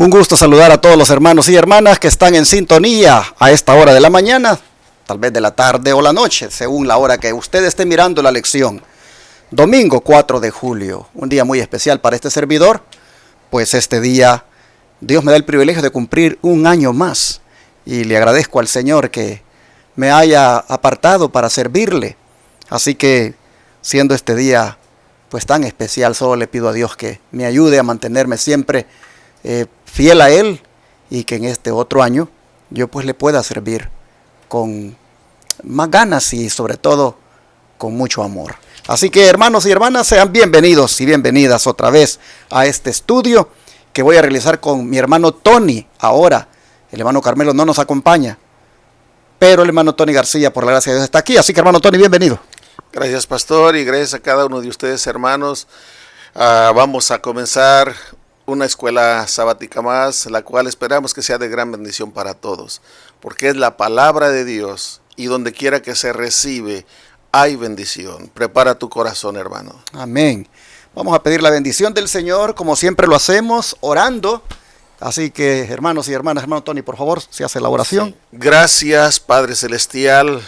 Un gusto saludar a todos los hermanos y hermanas que están en sintonía a esta hora de la mañana, tal vez de la tarde o la noche, según la hora que usted esté mirando la lección. Domingo 4 de julio, un día muy especial para este servidor, pues este día Dios me da el privilegio de cumplir un año más y le agradezco al Señor que me haya apartado para servirle. Así que, siendo este día pues tan especial, solo le pido a Dios que me ayude a mantenerme siempre fiel a Él y que en este otro año yo pues le pueda servir con más ganas y sobre todo con mucho amor. Así que, hermanos y hermanas, sean bienvenidos y bienvenidas otra vez a este estudio que voy a realizar con mi hermano Tony. Ahora el hermano Carmelo no nos acompaña, pero el hermano Tony García, por la gracia de Dios, está aquí. Así que, hermano Tony, bienvenido. Gracias, pastor, y gracias a cada uno de ustedes, hermanos. Vamos a comenzar una escuela sabática más, la cual esperamos que sea de gran bendición para todos, porque es la palabra de Dios y donde quiera que se recibe hay bendición. Prepara tu corazón, hermano. Amén. Vamos a pedir la bendición del Señor, como siempre lo hacemos, orando. Así que, hermanos y hermanas, hermano Tony, por favor, se hace la oración. Sí. Gracias, Padre Celestial,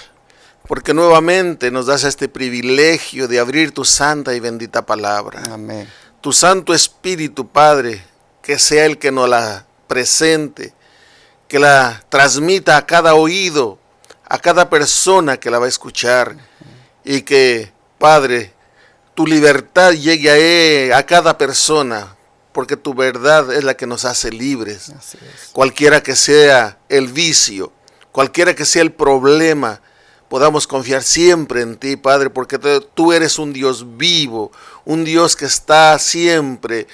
porque nuevamente nos das este privilegio de abrir tu santa y bendita palabra. Amén. Tu Santo Espíritu, Padre, que sea el que nos la presente, que la transmita a cada oído, a cada persona que la va a escuchar, y que, Padre, tu libertad llegue a cada persona, porque tu verdad es la que nos hace libres. Así es. Cualquiera que sea el vicio, cualquiera que sea el problema, podamos confiar siempre en ti, Padre, porque tú eres un Dios vivo, un Dios que está siempre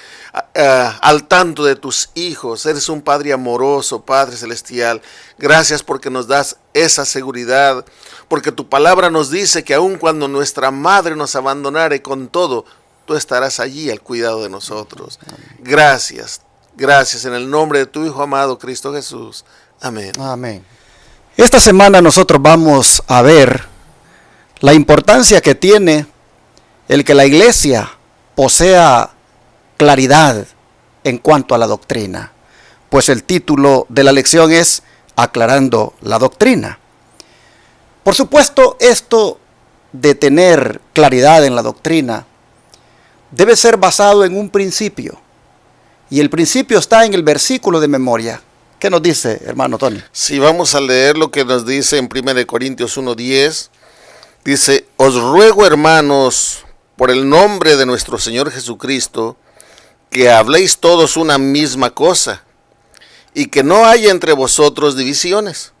al tanto de tus hijos. Eres un Padre amoroso, Padre Celestial. Gracias porque nos das esa seguridad, porque tu palabra nos dice que aun cuando nuestra madre nos abandonare, con todo, tú estarás allí al cuidado de nosotros. Gracias, gracias en el nombre de tu Hijo amado, Cristo Jesús. Amén. Amén. Esta semana nosotros vamos a ver la importancia que tiene el que la iglesia posea claridad en cuanto a la doctrina, pues el título de la lección es Aclarando la Doctrina. Por supuesto, esto de tener claridad en la doctrina debe ser basado en un principio, y el principio está en el versículo de memoria. ¿Qué nos dice, hermano Tony? Sí, vamos a leer lo que nos dice en 1 Corintios 1:10. Dice: os ruego, hermanos, por el nombre de nuestro Señor Jesucristo, que habléis todos una misma cosa, y que no haya entre vosotros divisiones,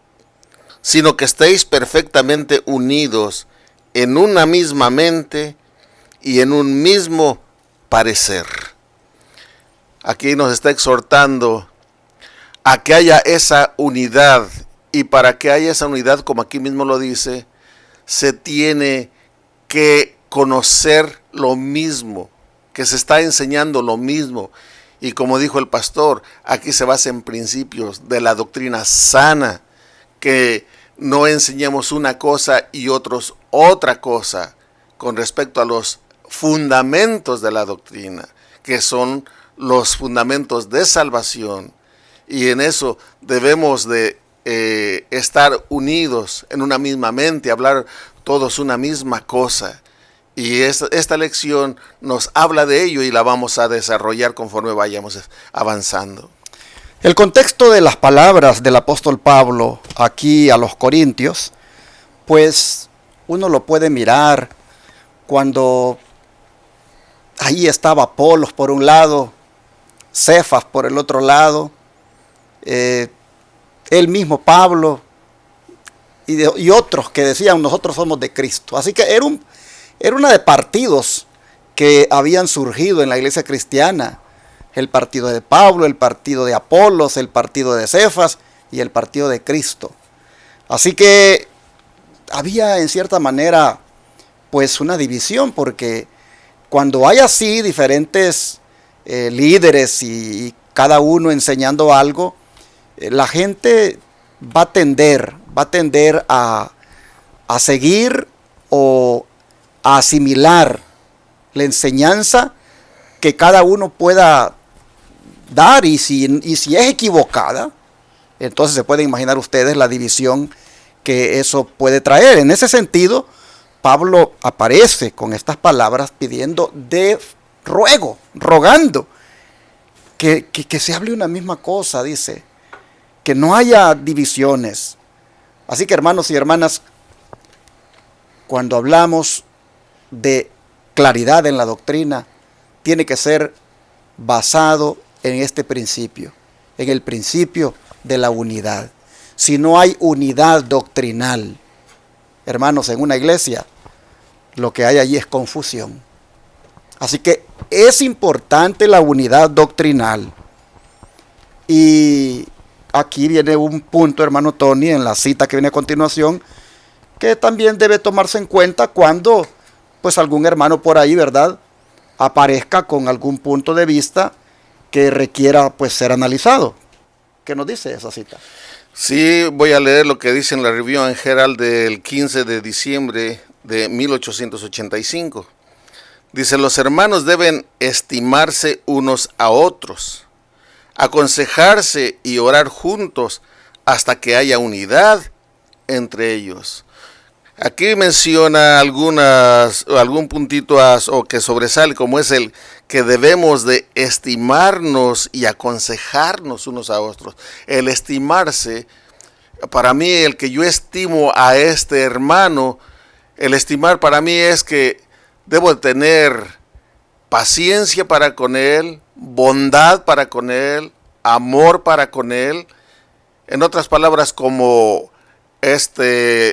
sino que estéis perfectamente unidos en una misma mente y en un mismo parecer. Aquí nos está exhortando a que haya esa unidad, y para que haya esa unidad, como aquí mismo lo dice, se tiene que conocer lo mismo, que se está enseñando lo mismo, y como dijo el pastor, aquí se basa en principios de la doctrina sana, que no enseñemos una cosa y otros otra cosa con respecto a los fundamentos de la doctrina, que son los fundamentos de salvación. Y en eso debemos de estar unidos en una misma mente, hablar todos una misma cosa. Y esta lección nos habla de ello y la vamos a desarrollar conforme vayamos avanzando. El contexto de las palabras del apóstol Pablo aquí a los Corintios, pues uno lo puede mirar cuando ahí estaba Apolos por un lado, Cefas por el otro lado, el mismo Pablo y otros que decían nosotros somos de Cristo. Así que era una de partidos que habían surgido en la iglesia cristiana: el partido de Pablo, el partido de Apolos, el partido de Cefas y el partido de Cristo. Así que había en cierta manera pues una división, porque cuando hay así diferentes líderes y cada uno enseñando algo, la gente va a tender a seguir o a asimilar la enseñanza que cada uno pueda dar, y si es equivocada, entonces se pueden imaginar ustedes la división que eso puede traer. En ese sentido, Pablo aparece con estas palabras pidiendo de ruego, rogando que se hable una misma cosa, dice, que no haya divisiones. Así que, hermanos y hermanas, cuando hablamos de claridad en la doctrina, tiene que ser basado en este principio, en el principio de la unidad. Si no hay unidad doctrinal, hermanos, en una iglesia, lo que hay allí es confusión. Así que es importante la unidad doctrinal. Y aquí viene un punto, hermano Tony, en la cita que viene a continuación, que también debe tomarse en cuenta cuando pues algún hermano por ahí, ¿verdad?, aparezca con algún punto de vista que requiera pues ser analizado. ¿Qué nos dice esa cita? Sí, voy a leer lo que dice en la Review and Herald del 15 de diciembre de 1885. Dice: los hermanos deben estimarse unos a otros, aconsejarse y orar juntos hasta que haya unidad entre ellos. Aquí menciona algún puntito o que sobresale, como es el que debemos de estimarnos y aconsejarnos unos a otros. El estimarse, para mí, el que yo estimo a este hermano, el estimar para mí es que debo de tener paciencia para con él, bondad para con él, amor para con él. En otras palabras, como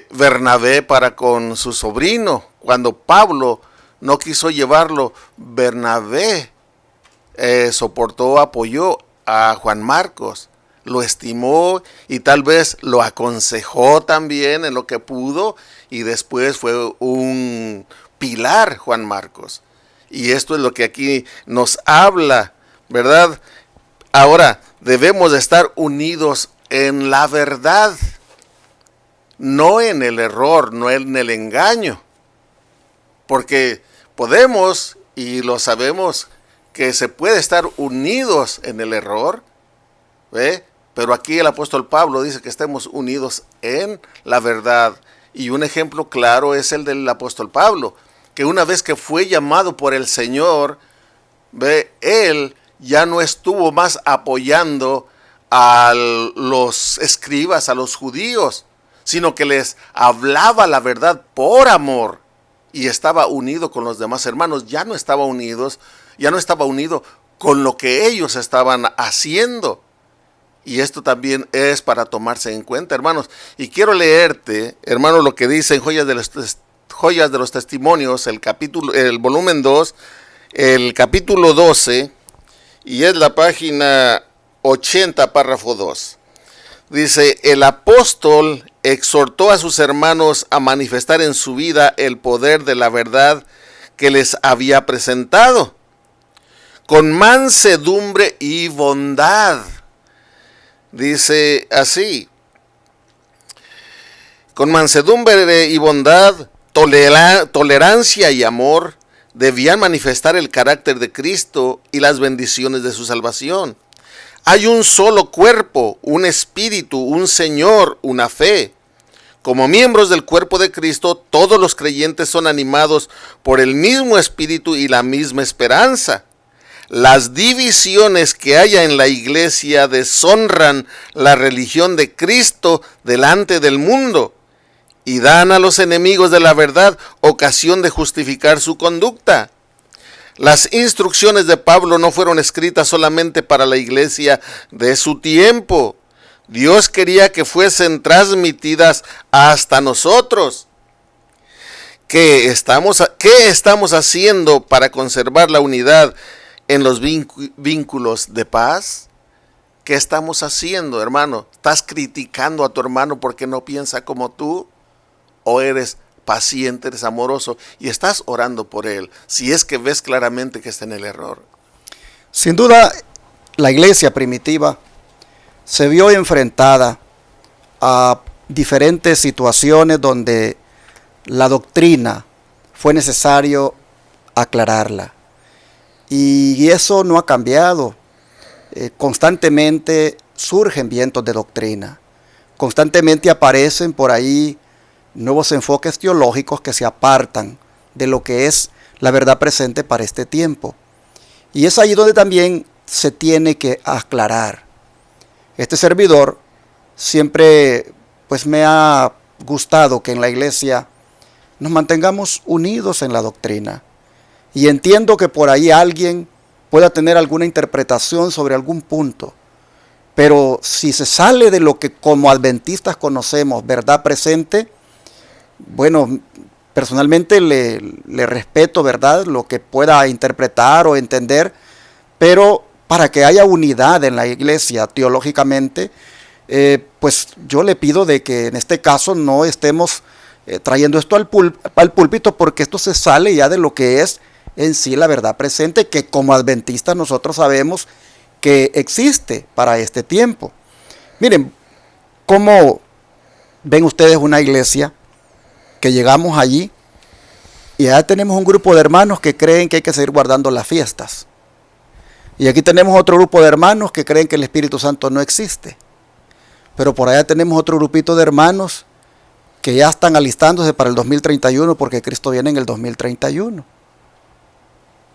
Bernabé para con su sobrino. Cuando Pablo no quiso llevarlo, Bernabé soportó, apoyó a Juan Marcos, lo estimó y tal vez lo aconsejó también en lo que pudo, y después fue un pilar Juan Marcos. Y esto es lo que aquí nos habla, ¿verdad? Ahora, debemos de estar unidos en la verdad, no en el error, no en el engaño. Porque podemos, y lo sabemos, que se puede estar unidos en el error, ¿ve? Pero aquí el apóstol Pablo dice que estemos unidos en la verdad. Y un ejemplo claro es el del apóstol Pablo, que una vez que fue llamado por el Señor, ¿ve?, él ya no estuvo más apoyando a los escribas, a los judíos, sino que les hablaba la verdad por amor y estaba unido con los demás hermanos. Ya no estaba unido con lo que ellos estaban haciendo. Y esto también es para tomarse en cuenta, hermanos. Y quiero leerte, hermano, lo que dice en Joyas de los Testimonios, el volumen 2, el capítulo 12, y es la página 80, párrafo 2. Dice: el apóstol exhortó a sus hermanos a manifestar en su vida el poder de la verdad que les había presentado, con mansedumbre y bondad. Dice así: con mansedumbre y bondad, tolerancia y amor, debían manifestar el carácter de Cristo y las bendiciones de su salvación. Hay un solo cuerpo, un espíritu, un Señor, una fe. Como miembros del cuerpo de Cristo, todos los creyentes son animados por el mismo espíritu y la misma esperanza. Las divisiones que haya en la iglesia deshonran la religión de Cristo delante del mundo y dan a los enemigos de la verdad ocasión de justificar su conducta. Las instrucciones de Pablo no fueron escritas solamente para la iglesia de su tiempo. Dios quería que fuesen transmitidas hasta nosotros. ¿Qué estamos haciendo para conservar la unidad en los vínculos de paz? ¿Qué estamos haciendo, hermano? ¿Estás criticando a tu hermano porque no piensa como tú? ¿O eres paciente, eres amoroso y estás orando por él, si es que ves claramente que está en el error? Sin duda, la iglesia primitiva se vio enfrentada a diferentes situaciones donde la doctrina fue necesario aclararla. Y eso no ha cambiado. constantemente surgen vientos de doctrina. Constantemente aparecen por ahí nuevos enfoques teológicos que se apartan de lo que es la verdad presente para este tiempo. Y es ahí donde también se tiene que aclarar. Este servidor siempre pues me ha gustado que en la iglesia nos mantengamos unidos en la doctrina. Y entiendo que por ahí alguien pueda tener alguna interpretación sobre algún punto. Pero si se sale de lo que como adventistas conocemos, verdad presente, bueno, personalmente le respeto, ¿verdad?, lo que pueda interpretar o entender, pero para que haya unidad en la iglesia teológicamente, pues yo le pido de que en este caso no estemos trayendo esto al púlpito, porque esto se sale ya de lo que es en sí la verdad presente, que como adventistas nosotros sabemos que existe para este tiempo. Miren, ¿cómo ven ustedes una iglesia que llegamos allí y allá tenemos un grupo de hermanos que creen que hay que seguir guardando las fiestas? Y aquí tenemos otro grupo de hermanos que creen que el Espíritu Santo no existe. Pero por allá tenemos otro grupito de hermanos que ya están alistándose para el 2031 porque Cristo viene en el 2031.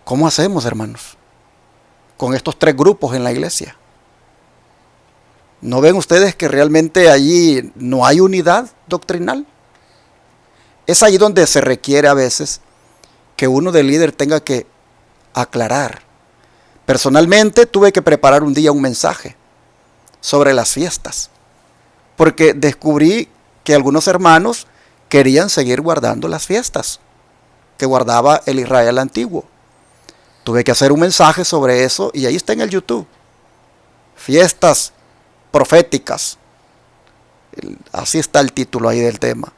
¿Cómo hacemos, hermanos, con estos tres grupos en la iglesia? ¿No ven ustedes que realmente allí no hay unidad doctrinal? Es ahí donde se requiere a veces que uno de líder tenga que aclarar. Personalmente tuve que preparar un día un mensaje sobre las fiestas, porque descubrí que algunos hermanos querían seguir guardando las fiestas que guardaba el Israel antiguo. Tuve que hacer un mensaje sobre eso y ahí está en el YouTube. Fiestas proféticas. Así está el título ahí del tema.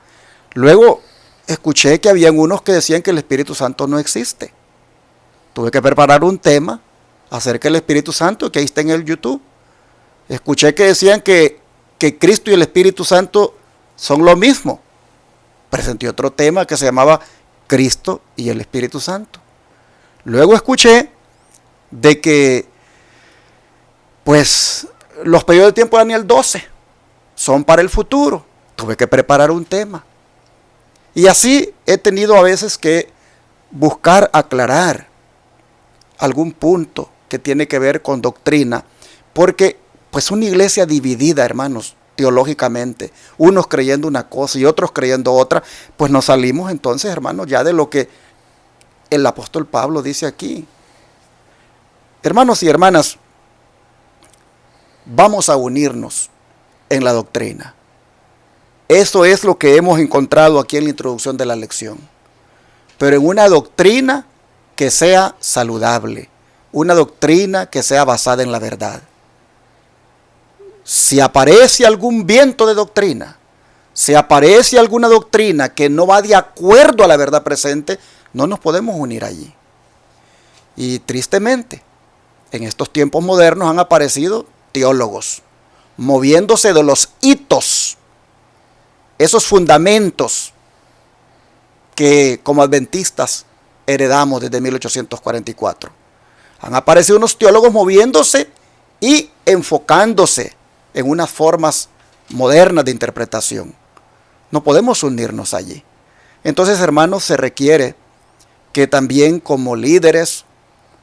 Luego escuché que habían unos que decían que el Espíritu Santo no existe. Tuve que preparar un tema acerca del Espíritu Santo que ahí está en el YouTube. Escuché que decían que Cristo y el Espíritu Santo son lo mismo. Presenté otro tema que se llamaba Cristo y el Espíritu Santo. Luego escuché de que pues los periodos de tiempo de Daniel 12 son para el futuro. Tuve que preparar un tema. Y así he tenido a veces que buscar aclarar algún punto que tiene que ver con doctrina, porque pues una iglesia dividida, hermanos, teológicamente, unos creyendo una cosa y otros creyendo otra, pues nos salimos entonces, hermanos, ya de lo que el apóstol Pablo dice aquí. Hermanos y hermanas, vamos a unirnos en la doctrina. Eso es lo que hemos encontrado aquí en la introducción de la lección. Pero en una doctrina que sea saludable, una doctrina que sea basada en la verdad. Si aparece algún viento de doctrina, si aparece alguna doctrina que no va de acuerdo a la verdad presente, no nos podemos unir allí. Y tristemente, en estos tiempos modernos han aparecido teólogos moviéndose de los hitos, esos fundamentos que como adventistas heredamos desde 1844. Han aparecido unos teólogos moviéndose y enfocándose en unas formas modernas de interpretación. No podemos unirnos allí. Entonces, hermanos, se requiere que también como líderes,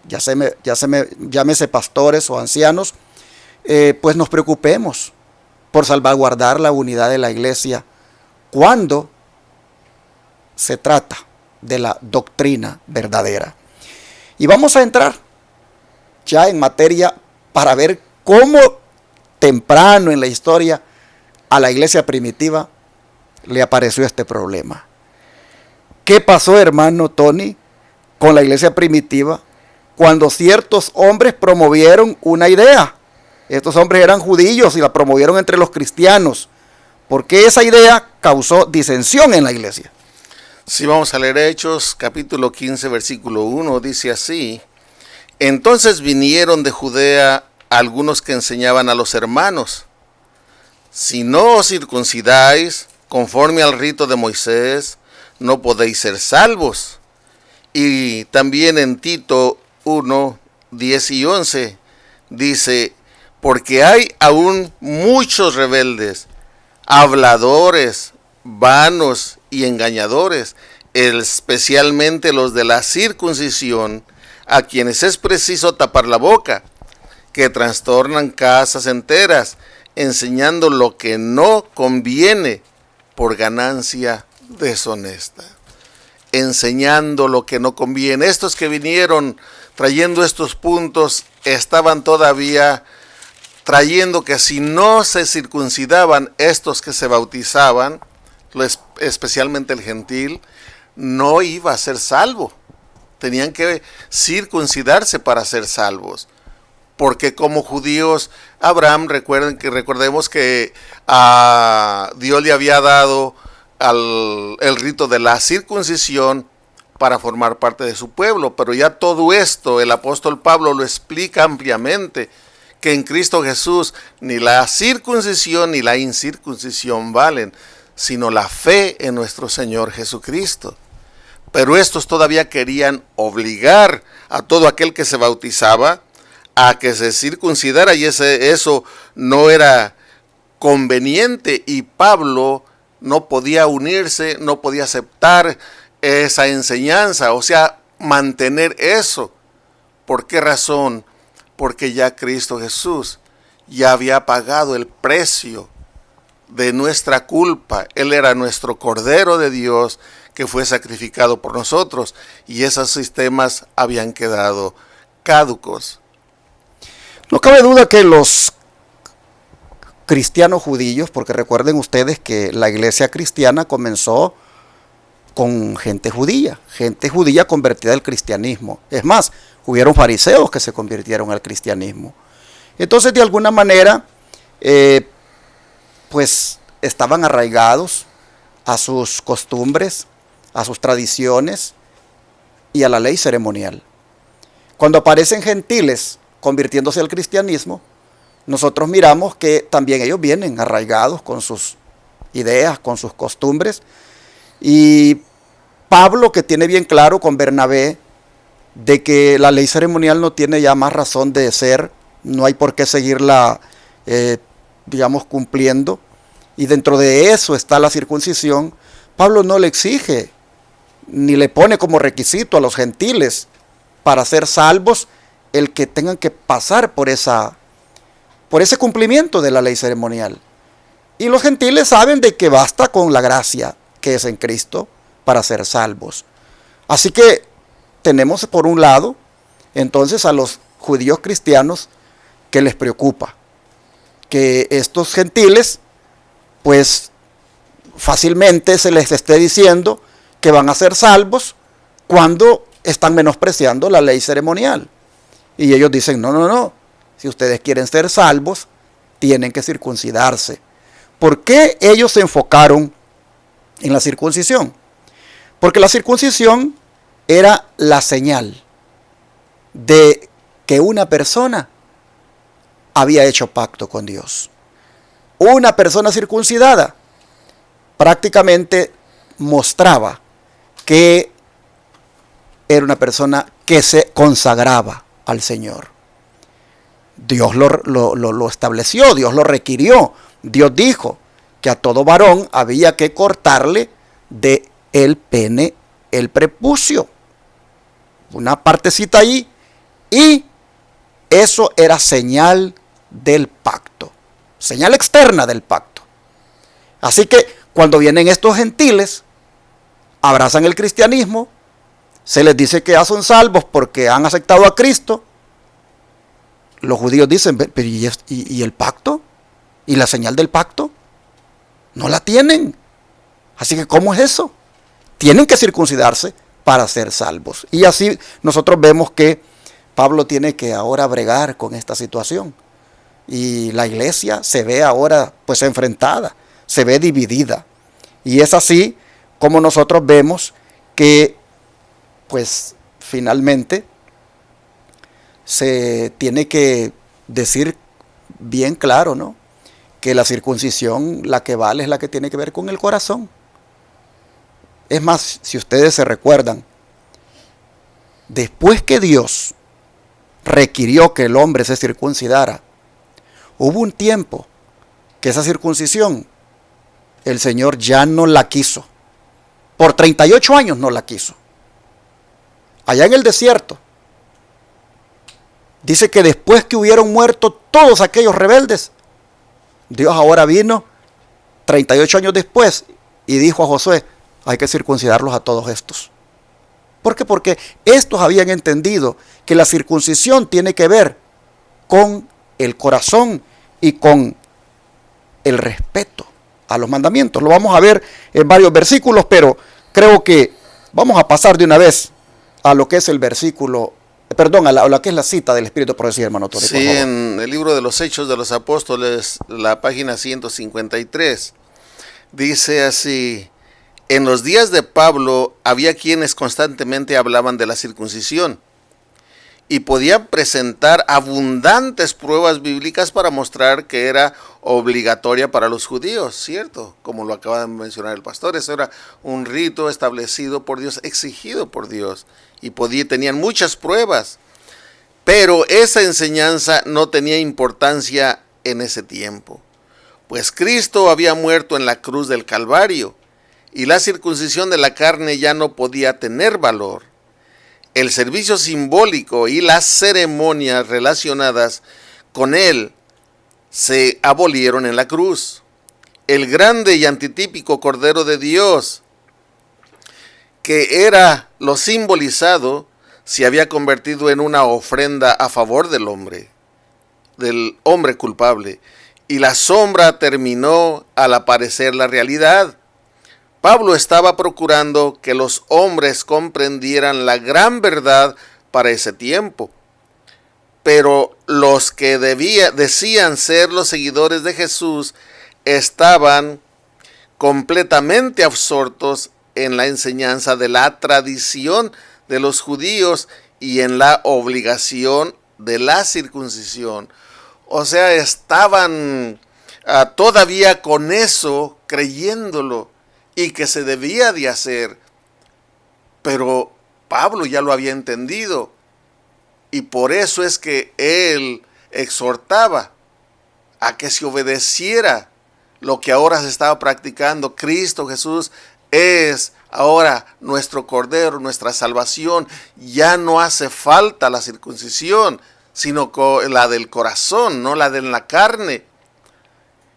llámese pastores o ancianos, pues nos preocupemos por salvaguardar la unidad de la iglesia cuando se trata de la doctrina verdadera. Y vamos a entrar ya en materia para ver cómo temprano en la historia a la iglesia primitiva le apareció este problema. ¿Qué pasó, hermano Tony, con la iglesia primitiva cuando ciertos hombres promovieron una idea? Estos hombres eran judíos y la promovieron entre los cristianos. ¿Por qué esa idea causó disensión en la iglesia? Si vamos a leer Hechos, capítulo 15, versículo 1, dice así: Entonces vinieron de Judea algunos que enseñaban a los hermanos: si no os circuncidáis conforme al rito de Moisés, no podéis ser salvos. Y también en Tito 1, 10 y 11 dice, porque hay aún muchos rebeldes, habladores, vanos y engañadores, especialmente los de la circuncisión, a quienes es preciso tapar la boca, que trastornan casas enteras, enseñando lo que no conviene por ganancia deshonesta. Enseñando lo que no conviene. Estos que vinieron trayendo estos puntos estaban todavía trayendo que si no se circuncidaban estos que se bautizaban, especialmente el gentil, no iba a ser salvo. Tenían que circuncidarse para ser salvos. Porque como judíos, Abraham, recordemos que Dios le había dado el rito de la circuncisión para formar parte de su pueblo. Pero ya todo esto, el apóstol Pablo lo explica ampliamente, que en Cristo Jesús ni la circuncisión ni la incircuncisión valen, sino la fe en nuestro Señor Jesucristo. Pero estos todavía querían obligar a todo aquel que se bautizaba a que se circuncidara, y eso no era conveniente, y Pablo no podía unirse, no podía aceptar esa enseñanza, o sea, mantener eso. ¿Por qué razón? Porque ya Cristo Jesús ya había pagado el precio de nuestra culpa. Él era nuestro Cordero de Dios que fue sacrificado por nosotros, y esos sistemas habían quedado caducos. No cabe duda que los cristianos judíos, porque recuerden ustedes que la iglesia cristiana comenzó con gente judía convertida al cristianismo. Es más, hubieron fariseos que se convirtieron al cristianismo. Entonces, de alguna manera, pues estaban arraigados a sus costumbres, a sus tradiciones y a la ley ceremonial. Cuando aparecen gentiles convirtiéndose al cristianismo, nosotros miramos que también ellos vienen arraigados con sus ideas, con sus costumbres. Y Pablo, que tiene bien claro con Bernabé de que la ley ceremonial no tiene ya más razón de ser, no hay por qué seguirla, cumpliendo, y dentro de eso está la circuncisión. Pablo no le exige ni le pone como requisito a los gentiles para ser salvos el que tengan que pasar por ese cumplimiento de la ley ceremonial. Y los gentiles saben de que basta con la gracia que es en Cristo para ser salvos. Así que tenemos por un lado entonces a los judíos cristianos que les preocupa que estos gentiles pues fácilmente se les esté diciendo que van a ser salvos cuando están menospreciando la ley ceremonial. Y ellos dicen, no, si ustedes quieren ser salvos, tienen que circuncidarse. ¿Por qué ellos se enfocaron en la circuncisión? Porque la circuncisión era la señal de que una persona había hecho pacto con Dios. Una persona circuncidada prácticamente mostraba que era una persona que se consagraba al Señor. Dios lo estableció, Dios lo requirió. Dios dijo que a todo varón había que cortarle de el pene el prepucio. Una partecita ahí. Y eso era señal del pacto. Señal externa del pacto. Así que cuando vienen estos gentiles, abrazan el cristianismo, se les dice que ya son salvos porque han aceptado a Cristo. Los judíos dicen, pero ¿y el pacto? ¿Y la señal del pacto? No la tienen. Así que ¿cómo es eso? Tienen que circuncidarse para ser salvos. Y así nosotros vemos que Pablo tiene que ahora bregar con esta situación. Y la iglesia se ve ahora pues enfrentada, se ve dividida. Y es así como nosotros vemos que pues finalmente se tiene que decir bien claro, ¿no? Que la circuncisión, la que vale, es la que tiene que ver con el corazón. Es más, si ustedes se recuerdan, después que Dios requirió que el hombre se circuncidara. Hubo un tiempo que esa circuncisión el Señor ya no la quiso. Por 38 años no la quiso. Allá en el desierto, dice que después que hubieron muerto todos aquellos rebeldes, Dios ahora vino 38 años después y dijo a Josué, hay que circuncidarlos a todos estos. ¿Por qué? Porque estos habían entendido que la circuncisión tiene que ver con el corazón y con el respeto a los mandamientos. Lo vamos a ver en varios versículos, pero creo que vamos a pasar de una vez a lo que es el versículo, a lo que es la cita del Espíritu por decir, hermano Tony. Sí, en el libro de los Hechos de los Apóstoles, la página 153, dice así: en los días de Pablo había quienes constantemente hablaban de la circuncisión y podían presentar abundantes pruebas bíblicas para mostrar que era obligatoria para los judíos, ¿cierto? Como lo acaba de mencionar el pastor, eso era un rito establecido por Dios, exigido por Dios, y tenían muchas pruebas, pero esa enseñanza no tenía importancia en ese tiempo, pues Cristo había muerto en la cruz del Calvario, y la circuncisión de la carne ya no podía tener valor. El servicio simbólico y las ceremonias relacionadas con él se abolieron en la cruz. El grande y antitípico Cordero de Dios, que era lo simbolizado, se había convertido en una ofrenda a favor del hombre culpable, y la sombra terminó al aparecer la realidad. Pablo estaba procurando que los hombres comprendieran la gran verdad para ese tiempo, pero los que decían ser los seguidores de Jesús estaban completamente absortos en la enseñanza de la tradición de los judíos y en la obligación de la circuncisión. O sea, estaban todavía con eso, creyéndolo, y que se debía de hacer, pero Pablo ya lo había entendido, y por eso es que él exhortaba a que se obedeciera lo que ahora se estaba practicando. Cristo Jesús es ahora nuestro Cordero, nuestra salvación. Ya no hace falta la circuncisión, sino la del corazón, no la de la carne.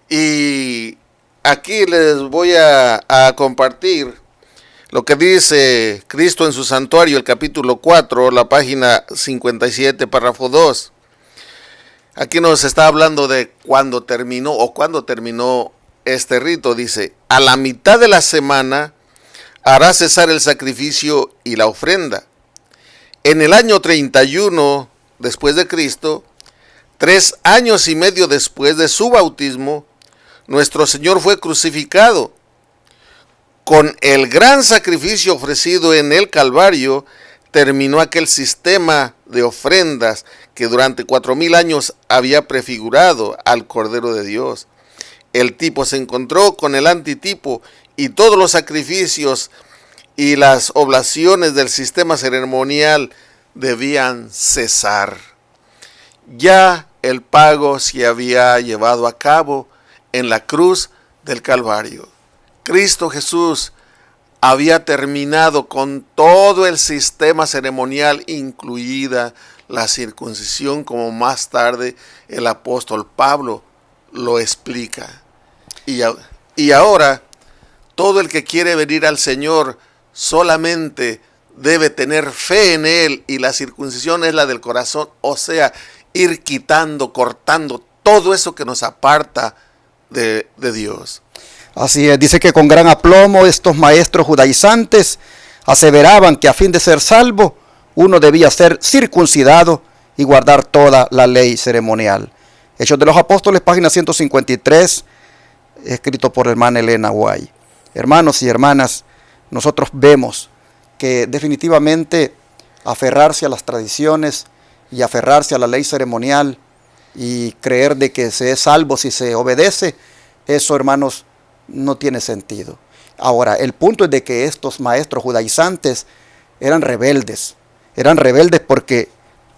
Y aquí les voy a compartir lo que dice Cristo en su santuario, el capítulo 4, la página 57, párrafo 2. Aquí nos está hablando de cuándo terminó este rito. Dice: a la mitad de la semana hará cesar el sacrificio y la ofrenda. En el año 31 después de Cristo, 3 años y medio después de su bautismo, nuestro Señor fue crucificado. Con el gran sacrificio ofrecido en el Calvario, terminó aquel sistema de ofrendas que durante 4000 años había prefigurado al Cordero de Dios. El tipo se encontró con el antitipo, y todos los sacrificios y las oblaciones del sistema ceremonial debían cesar. Ya el pago se había llevado a cabo en la cruz del Calvario. Cristo Jesús había terminado con todo el sistema ceremonial, incluida la circuncisión, como más tarde el apóstol Pablo lo explica. Y ahora, todo el que quiere venir al Señor solamente debe tener fe en Él, y la circuncisión es la del corazón, o sea, ir quitando, cortando todo eso que nos aparta de Dios. Así es, dice que con gran aplomo estos maestros judaizantes aseveraban que a fin de ser salvo, uno debía ser circuncidado y guardar toda la ley ceremonial. Hechos de los Apóstoles, página 153, escrito por hermana Elena Guay. Hermanos y hermanas, nosotros vemos que definitivamente aferrarse a las tradiciones y aferrarse a la ley ceremonial y creer de que se es salvo si se obedece, eso, hermanos, no tiene sentido. Ahora, el punto es de que estos maestros judaizantes eran rebeldes porque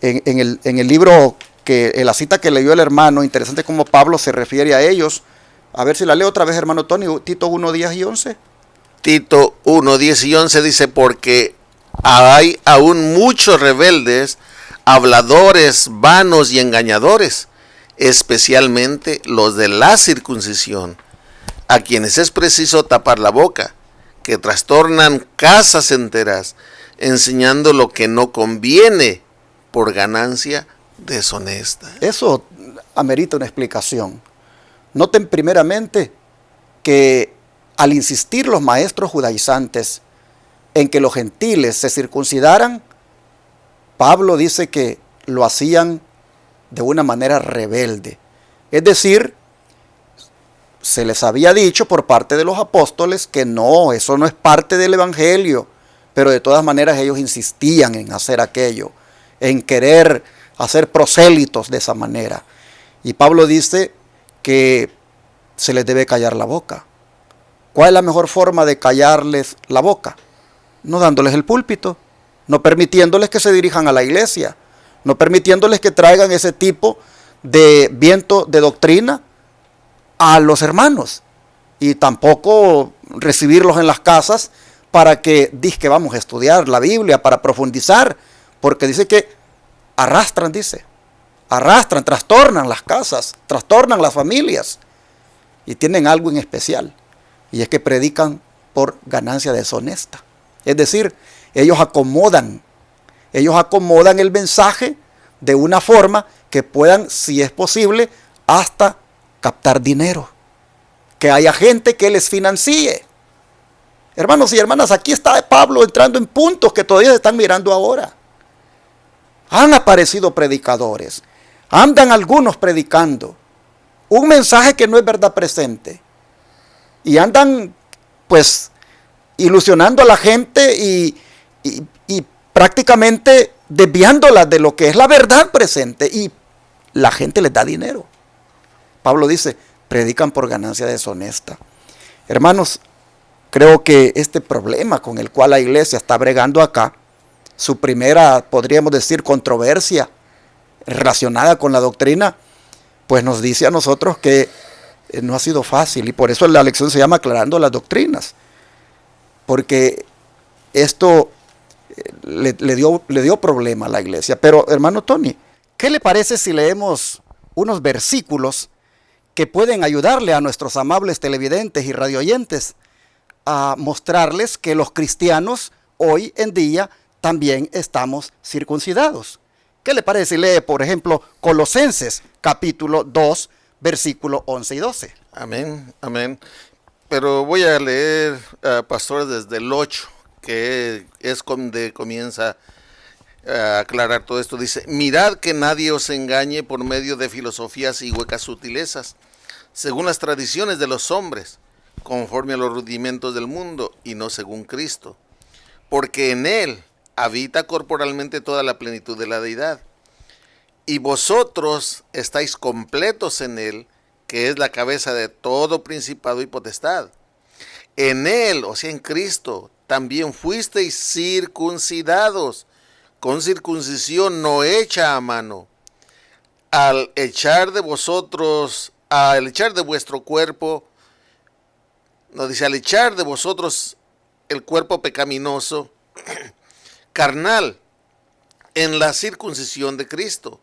en el libro, en la cita que leyó el hermano, interesante cómo Pablo se refiere a ellos. A ver si la leo otra vez, hermano Tony, Tito 1, 10 y 11. Tito 1, 10 y 11 dice, porque hay aún muchos rebeldes, habladores, vanos y engañadores, especialmente los de la circuncisión, a quienes es preciso tapar la boca, que trastornan casas enteras, enseñando lo que no conviene por ganancia deshonesta. Eso amerita una explicación. Noten primeramente que al insistir los maestros judaizantes en que los gentiles se circuncidaran, Pablo dice que lo hacían de una manera rebelde. Es decir, se les había dicho por parte de los apóstoles que no, eso no es parte del evangelio, pero de todas maneras ellos insistían en hacer aquello, en querer hacer prosélitos de esa manera. Y Pablo dice que se les debe callar la boca. ¿Cuál es la mejor forma de callarles la boca? No dándoles el púlpito, no permitiéndoles que se dirijan a la iglesia, no permitiéndoles que traigan ese tipo de viento de doctrina a los hermanos, y tampoco recibirlos en las casas para que dizque vamos a estudiar la Biblia, para profundizar, porque dice que arrastran, trastornan las casas, trastornan las familias, y tienen algo en especial, y es que predican por ganancia deshonesta. Es decir, ellos acomodan el mensaje de una forma que puedan, si es posible, hasta captar dinero, que haya gente que les financie. Hermanos y hermanas, aquí está Pablo entrando en puntos que todavía se están mirando ahora. Han aparecido predicadores, andan algunos predicando un mensaje que no es verdad presente, y andan pues ilusionando a la gente y prácticamente desviándola de lo que es la verdad presente, y la gente les da dinero. Pablo dice, predican por ganancia deshonesta. Hermanos, creo que este problema con el cual la iglesia está bregando acá, su primera, podríamos decir, controversia relacionada con la doctrina, pues nos dice a nosotros que no ha sido fácil, y por eso la lección se llama Aclarando las Doctrinas, porque esto le dio problema a la iglesia. Pero, hermano Tony, ¿qué le parece si leemos unos versículos que pueden ayudarle a nuestros amables televidentes y radioyentes a mostrarles que los cristianos hoy en día también estamos circuncidados? ¿Qué le parece si lee, por ejemplo, Colosenses capítulo 2, versículo 11 y 12? Amén, amén. Pero voy a leer, pastor, desde el 8, que es donde comienza a aclarar todo esto. Dice, mirad que nadie os engañe por medio de filosofías y huecas sutilezas, según las tradiciones de los hombres, conforme a los rudimentos del mundo, y no según Cristo. Porque en él habita corporalmente toda la plenitud de la deidad. Y vosotros estáis completos en él, que es la cabeza de todo principado y potestad. En él, o sea, en Cristo, también fuisteis circuncidados, con circuncisión no hecha a mano, al echar de vuestro cuerpo, nos dice, al echar de vosotros el cuerpo pecaminoso, carnal, en la circuncisión de Cristo,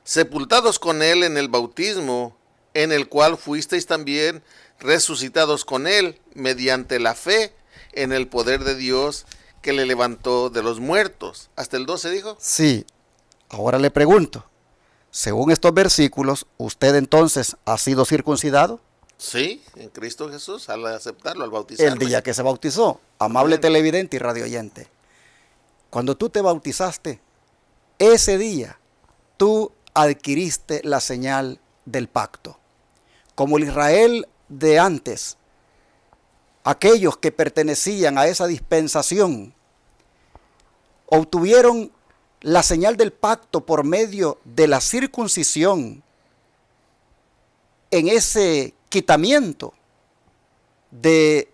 sepultados con él en el bautismo, en el cual fuisteis también resucitados con él, mediante la fe en el poder de Dios que le levantó de los muertos. ¿Hasta el 12 dijo? Sí. Ahora le pregunto, según estos versículos, ¿usted entonces ha sido circuncidado? Sí, en Cristo Jesús, al aceptarlo, al bautizarlo. El día que se bautizó. Amable televidente y radioyente, cuando tú te bautizaste, ese día tú adquiriste la señal del pacto. Como el Israel de antes, aquellos que pertenecían a esa dispensación obtuvieron la señal del pacto por medio de la circuncisión en ese quitamiento de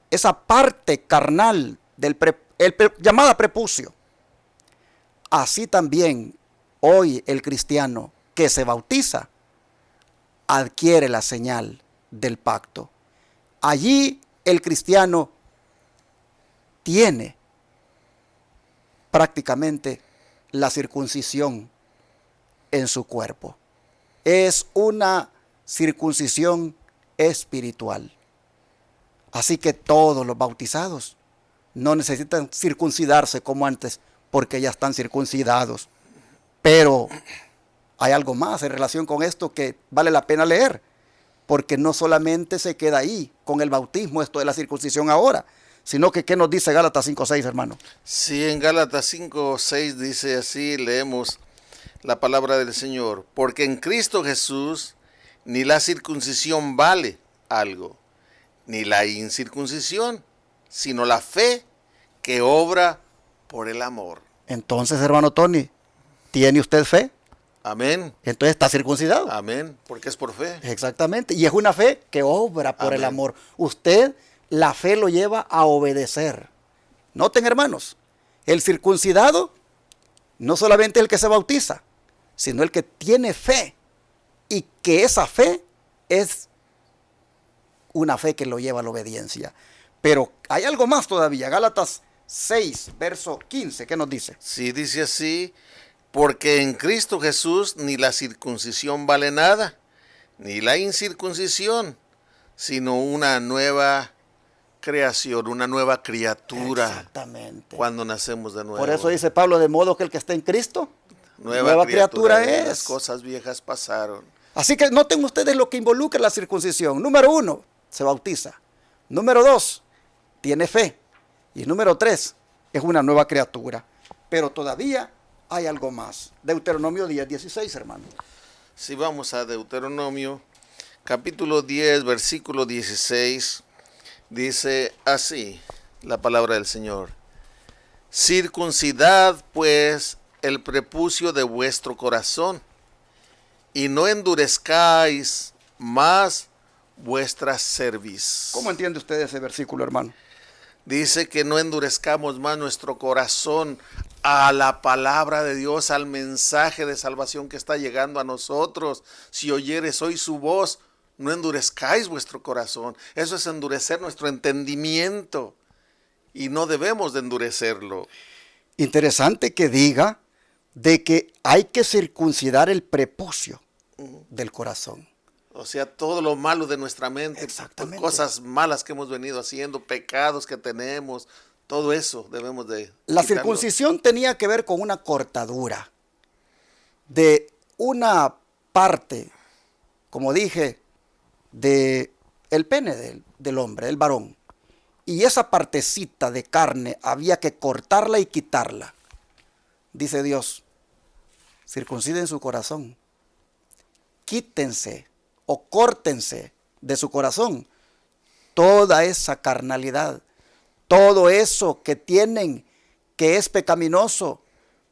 esa parte carnal del llamada prepucio. Así también Hoy el cristiano que se bautiza adquiere la señal del pacto. Allí el cristiano tiene prácticamente la circuncisión en su cuerpo. Es una circuncisión espiritual. Así que todos los bautizados no necesitan circuncidarse como antes, porque ya están circuncidados. Pero hay algo más en relación con esto que vale la pena leer, porque no solamente se queda ahí con el bautismo, esto de la circuncisión ahora, sino que ¿qué nos dice Gálatas 5:6, hermano? Sí, en Gálatas 5:6 dice así, leemos la palabra del Señor: porque en Cristo Jesús ni la circuncisión vale algo, ni la incircuncisión, sino la fe que obra por el amor. Entonces, hermano Tony, ¿tiene usted fe? Amén. Entonces está circuncidado. Amén, porque es por fe. Exactamente, y es una fe que obra por el amor. Usted, la fe lo lleva a obedecer. Noten, hermanos, el circuncidado no solamente es el que se bautiza, sino el que tiene fe, y que esa fe es una fe que lo lleva a la obediencia. Pero hay algo más todavía. Gálatas 6, verso 15, ¿qué nos dice? Sí, dice así: porque en Cristo Jesús ni la circuncisión vale nada, ni la incircuncisión, sino una nueva creación, una nueva criatura. Exactamente. Cuando nacemos de nuevo. Por eso dice Pablo, de modo que el que está en Cristo, nueva criatura es. Las cosas viejas pasaron. Así que noten ustedes lo que involucra la circuncisión. Número 1, se bautiza. Número 2, tiene fe. Y número 3, es una nueva criatura. Pero todavía hay algo más. Deuteronomio 10:16, hermano. Si vamos a Deuteronomio, capítulo 10, versículo 16, dice así la palabra del Señor: circuncidad pues el prepucio de vuestro corazón, y no endurezcáis más vuestra cerviz. ¿Cómo entiende usted ese versículo, hermano? Dice que no endurezcamos más nuestro corazón a la palabra de Dios, al mensaje de salvación que está llegando a nosotros. Si oyeres hoy su voz, no endurezcáis vuestro corazón. Eso es endurecer nuestro entendimiento, y no debemos de endurecerlo. Interesante que diga de que hay que circuncidar el prepucio del corazón. O sea, todo lo malo de nuestra mente, Exactamente. cosas malas que hemos venido haciendo, pecados que tenemos, todo eso debemos de La quitarlo. circuncisión tenía que ver con una cortadura de una parte, como dije, de el pene del hombre, el varón. Y esa partecita de carne había que cortarla y quitarla. Dice Dios, circunciden su corazón. Quítense o córtense de su corazón toda esa carnalidad, todo eso que tienen que es pecaminoso,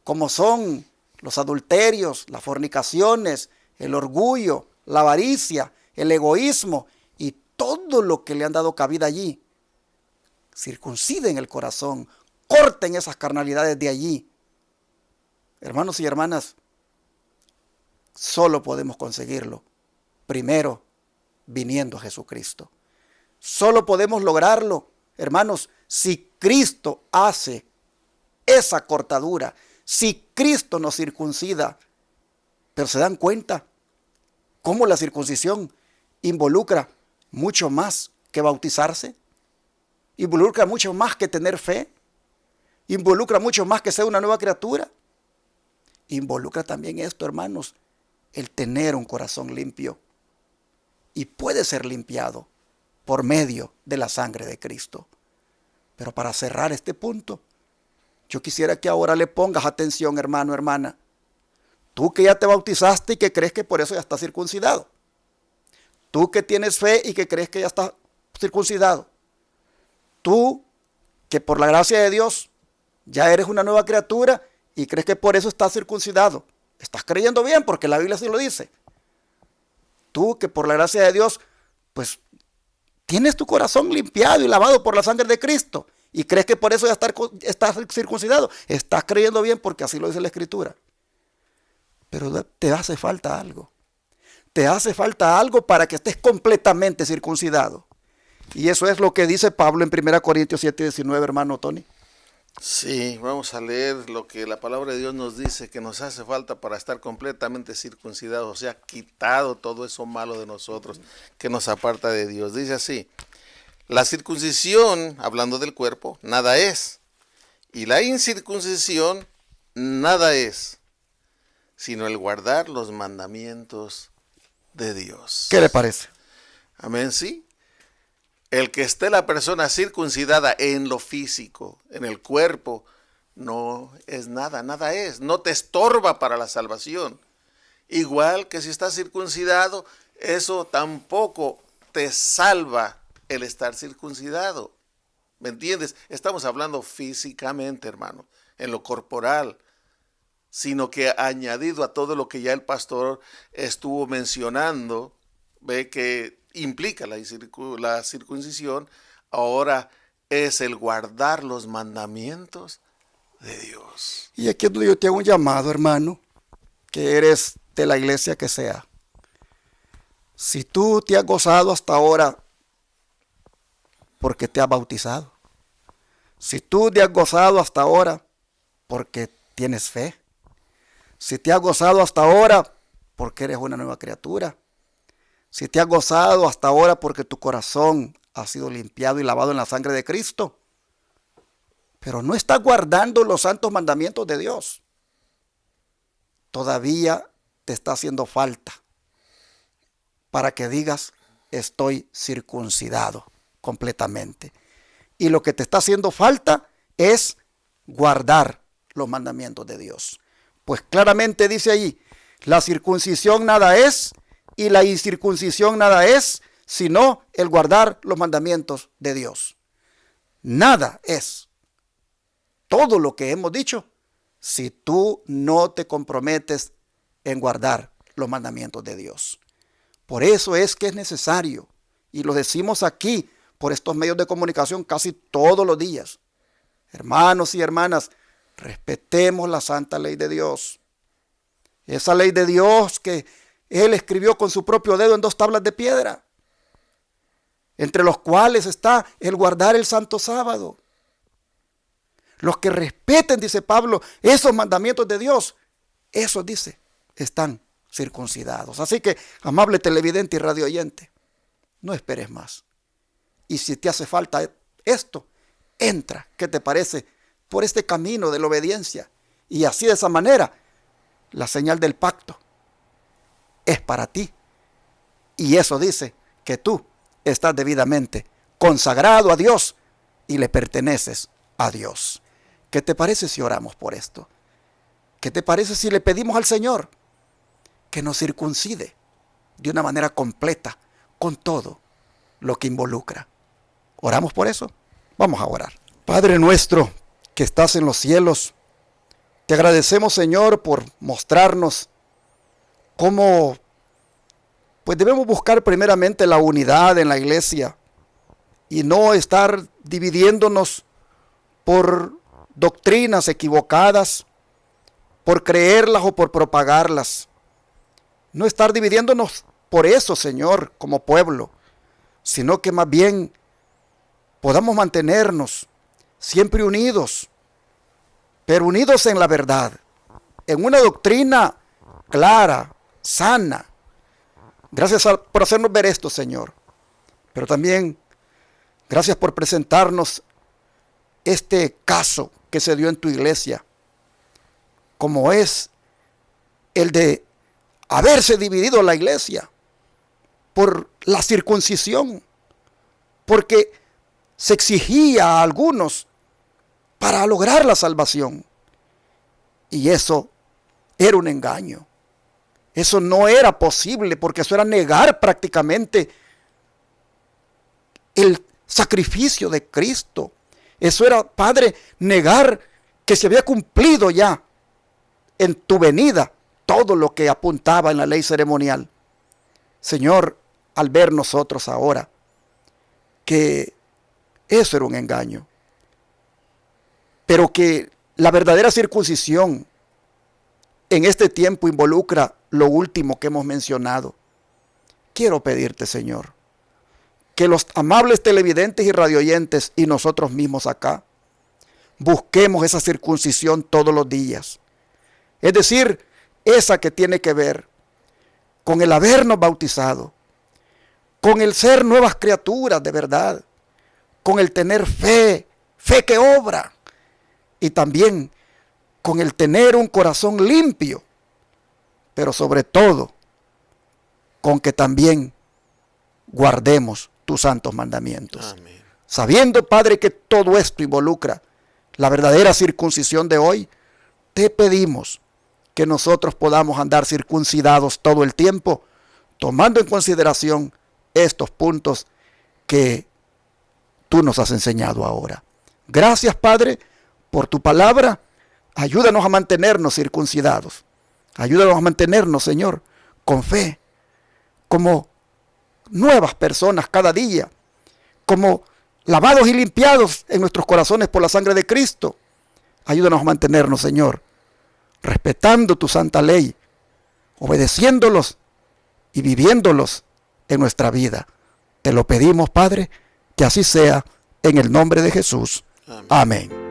como son los adulterios, las fornicaciones, el orgullo, la avaricia, el egoísmo y todo lo que le han dado cabida allí. Circunciden el corazón, corten esas carnalidades de allí. Hermanos y hermanas, solo podemos conseguirlo primero viniendo a Jesucristo. Solo podemos lograrlo, hermanos, si Cristo hace esa cortadura, si Cristo nos circuncida. Pero se dan cuenta cómo la circuncisión involucra mucho más que bautizarse, involucra mucho más que tener fe, involucra mucho más que ser una nueva criatura. Involucra también esto, hermanos, el tener un corazón limpio. Y puede ser limpiado por medio de la sangre de Cristo. Pero para cerrar este punto, yo quisiera que ahora le pongas atención, hermano, hermana. Tú que ya te bautizaste y que crees que por eso ya estás circuncidado. Tú que tienes fe y que crees que ya estás circuncidado. Tú que por la gracia de Dios ya eres una nueva criatura y crees que por eso estás circuncidado. Estás creyendo bien porque la Biblia así lo dice. Tú que por la gracia de Dios, pues tienes tu corazón limpiado y lavado por la sangre de Cristo y crees que por eso ya estás circuncidado. Estás creyendo bien porque así lo dice la Escritura. pero te hace falta algo. Te hace falta algo para que estés completamente circuncidado. Y eso es lo que dice Pablo en 1 Corintios 7:19, hermano Tony. Sí, vamos a leer lo que la palabra de Dios nos dice que nos hace falta para estar completamente circuncidados, o sea, quitado todo eso malo de nosotros que nos aparta de Dios. Dice así: la circuncisión, hablando del cuerpo, nada es, y la incircuncisión nada es, sino el guardar los mandamientos de Dios. ¿Qué le parece? Amén, sí. El que esté la persona circuncidada en lo físico, en el cuerpo, no es nada, nada es. No te estorba para la salvación. Igual que si estás circuncidado, eso tampoco te salva el estar circuncidado. ¿Me entiendes? Estamos hablando físicamente, hermano, en lo corporal, sino que añadido a todo lo que ya el pastor estuvo mencionando, ve que implica la circuncisión, ahora es el guardar los mandamientos de Dios. Y aquí es donde yo te hago un llamado, hermano, que eres de la iglesia que sea. Si tú te has gozado hasta ahora porque te has bautizado, si tú te has gozado hasta ahora porque tienes fe, si te has gozado hasta ahora porque eres una nueva criatura, si te has gozado hasta ahora porque tu corazón ha sido limpiado y lavado en la sangre de Cristo, pero no estás guardando los santos mandamientos de Dios, todavía te está haciendo falta para que digas: estoy circuncidado completamente. Y lo que te está haciendo falta es guardar los mandamientos de Dios. Pues claramente dice ahí: la circuncisión nada es, y la incircuncisión nada es, sino el guardar los mandamientos de Dios. Nada es. Todo lo que hemos dicho, si tú no te comprometes en guardar los mandamientos de Dios. Por eso es que es necesario, y lo decimos aquí por estos medios de comunicación casi todos los días: hermanos y hermanas, respetemos la santa ley de Dios. Esa ley de Dios que Él escribió con su propio dedo en 2 tablas de piedra, entre los cuales está el guardar el santo sábado. Los que respeten, dice Pablo, esos mandamientos de Dios, esos, dice, están circuncidados. Así que, amable televidente y radio oyente, no esperes más. Y si te hace falta esto, entra, ¿qué te parece?, por este camino de la obediencia. Y así, de esa manera, la señal del pacto es para ti. Y eso dice que tú estás debidamente consagrado a Dios y le perteneces a Dios. ¿Qué te parece si oramos por esto? ¿Qué te parece si le pedimos al Señor que nos circuncide de una manera completa, con todo lo que involucra? ¿Oramos por eso? Vamos a orar. Padre nuestro que estás en los cielos, te agradecemos, Señor, por mostrarnos cómo pues debemos buscar primeramente la unidad en la iglesia y no estar dividiéndonos por doctrinas equivocadas, por creerlas o por propagarlas. No estar dividiéndonos por eso, Señor, como pueblo, sino que más bien podamos mantenernos siempre unidos, pero unidos en la verdad, en una doctrina clara, sana. Gracias por hacernos ver esto, Señor. Pero también gracias por presentarnos este caso que se dio en tu iglesia, como es el de haberse dividido la iglesia por la circuncisión, porque se exigía a algunos para lograr la salvación. Y eso era un engaño. Eso no era posible, porque eso era negar prácticamente el sacrificio de Cristo. Eso era, Padre, negar que se había cumplido ya en tu venida todo lo que apuntaba en la ley ceremonial. Señor, al ver nosotros ahora que eso era un engaño, pero que la verdadera circuncisión en este tiempo involucra lo último que hemos mencionado. Quiero pedirte, Señor, que los amables televidentes y radioyentes y nosotros mismos acá busquemos esa circuncisión todos los días. Es decir, esa que tiene que ver con el habernos bautizado, con el ser nuevas criaturas de verdad, con el tener fe, fe que obra, y también con el tener un corazón limpio, pero sobre todo, con que también guardemos tus santos mandamientos. Amén. Sabiendo, Padre, que todo esto involucra la verdadera circuncisión de hoy, te pedimos que nosotros podamos andar circuncidados todo el tiempo, tomando en consideración estos puntos que tú nos has enseñado ahora. Gracias, Padre, por tu palabra. Ayúdanos a mantenernos circuncidados. Ayúdanos a mantenernos, Señor, con fe, como nuevas personas cada día, como lavados y limpiados en nuestros corazones por la sangre de Cristo. Ayúdanos a mantenernos, Señor, respetando tu santa ley, obedeciéndolos y viviéndolos en nuestra vida. Te lo pedimos, Padre, que así sea, en el nombre de Jesús. Amén. Amén.